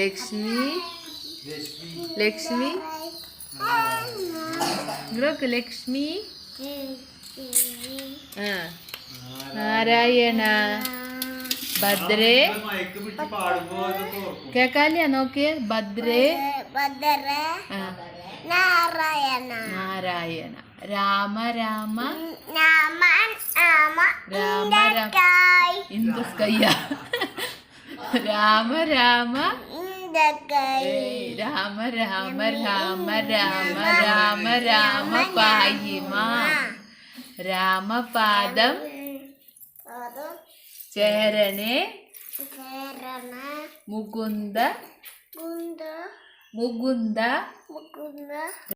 ലക്ഷ്മി ലക്ഷ്മി ഇങ്ങോട്ട് ലക്ഷ്മി നാരായണ ഭദ്രേ കേക്കാലിയാ നോക്കിയേ ഭദ്രേ നാരായണ രാമ രാമ രാമ ഇന്ത സ്കയ്യ രാമ രാമ രാമ രാമ രാമ രാമ രാമ രാമ പാഹിമ രാമപാദം ചേരണേ മുകുന്ദ മുകുന്ദ